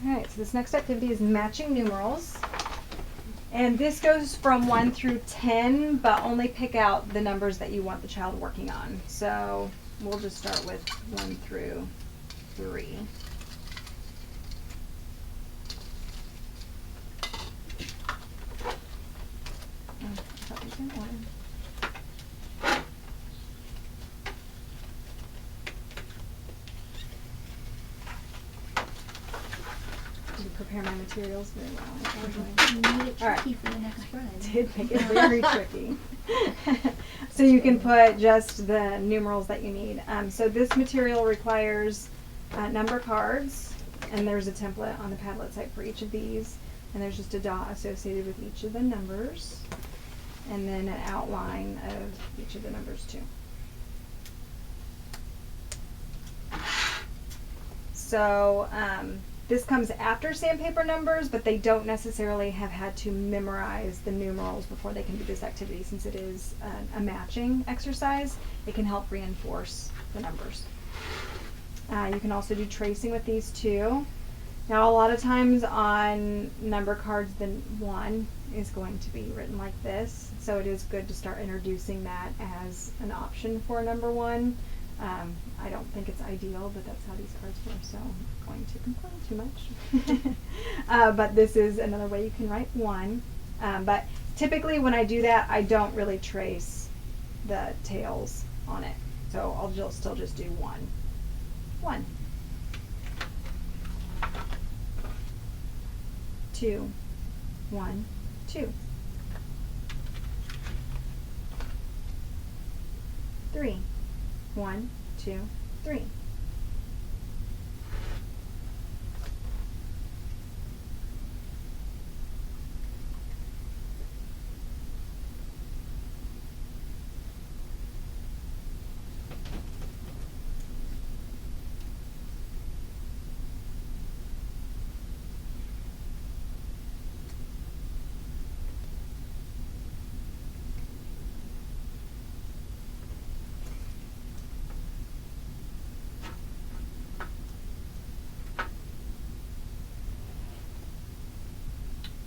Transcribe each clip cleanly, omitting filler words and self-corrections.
Alright, so this next activity is matching numerals. And this goes from 1 through 10, but only pick out the numbers that you want the child working on. So we'll just start with 1 through 3. Oh, I thought we did 1. Prepare my materials very well. You made it tricky Alright. for the next Friday. Did make it very tricky. So you can put just the numerals that you need. So this material requires number cards, and there's a template on the Padlet site for each of these, and there's just a dot associated with each of the numbers, and then an outline of each of the numbers too. So this comes after sandpaper numbers, but they don't necessarily have had to memorize the numerals before they can do this activity. Since it is a matching exercise, it can help reinforce the numbers. You can also do tracing with these too. Now a lot of times on number cards, the 1 is going to be written like this, so it is good to start introducing that as an option for a number 1. I don't think it's ideal, but that's how these cards were, so I'm going to complain too much. But this is another way you can write 1. But typically when I do that, I don't really trace the tails on it. So I'll still just do 1. 1. 2. 1, 2. 3. 1, 2, 3.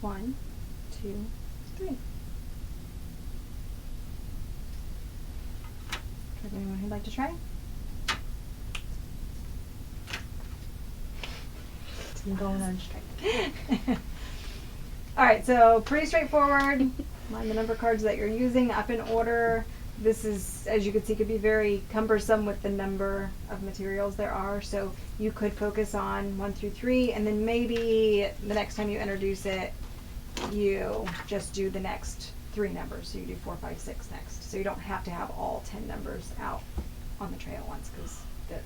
1, 2, 3. Anyone who'd like to try? I'm going on straight. Alright, so pretty straightforward. Line the number cards that you're using up in order. This is, as you can see, could be very cumbersome with the number of materials there are, so you could focus on 1 through 3, and then maybe the next time you introduce it, you just do the next 3 numbers. So you do 4, 5, 6 next. So you don't have to have all 10 numbers out on the tray at once, because that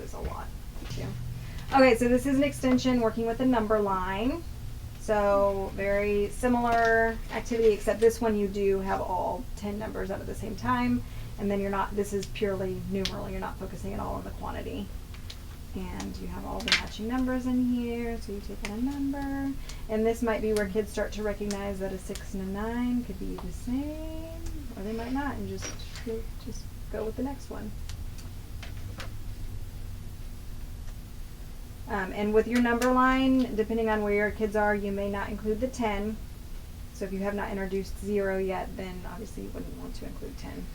is a lot to do. Okay, so this is an extension working with the number line. So very similar activity, except this one you do have all 10 numbers out at the same time, and then you're not, this is purely numeral, you're not focusing at all on the quantity. And you have all the matching numbers in here, so you take out a number. And this might be where kids start to recognize that a 6 and a 9 could be the same, or they might not, and just go with the next one. And with your number line, depending on where your kids are, you may not include the 10. So if you have not introduced 0 yet, then obviously you wouldn't want to include 10.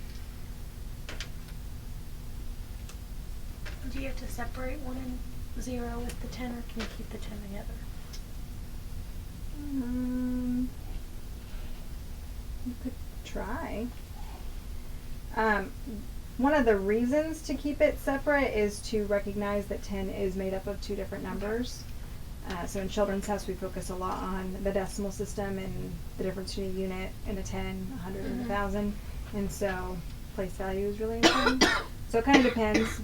Do you have to separate 1 and 0 with the 10, or can you keep the 10 together? You could try. One of the reasons to keep it separate is to recognize that 10 is made up of 2 different numbers. So in Children's House we focus a lot on the decimal system and the difference between a unit and a 10, 100 and 1,000. And so place value is really important. So it kind of depends.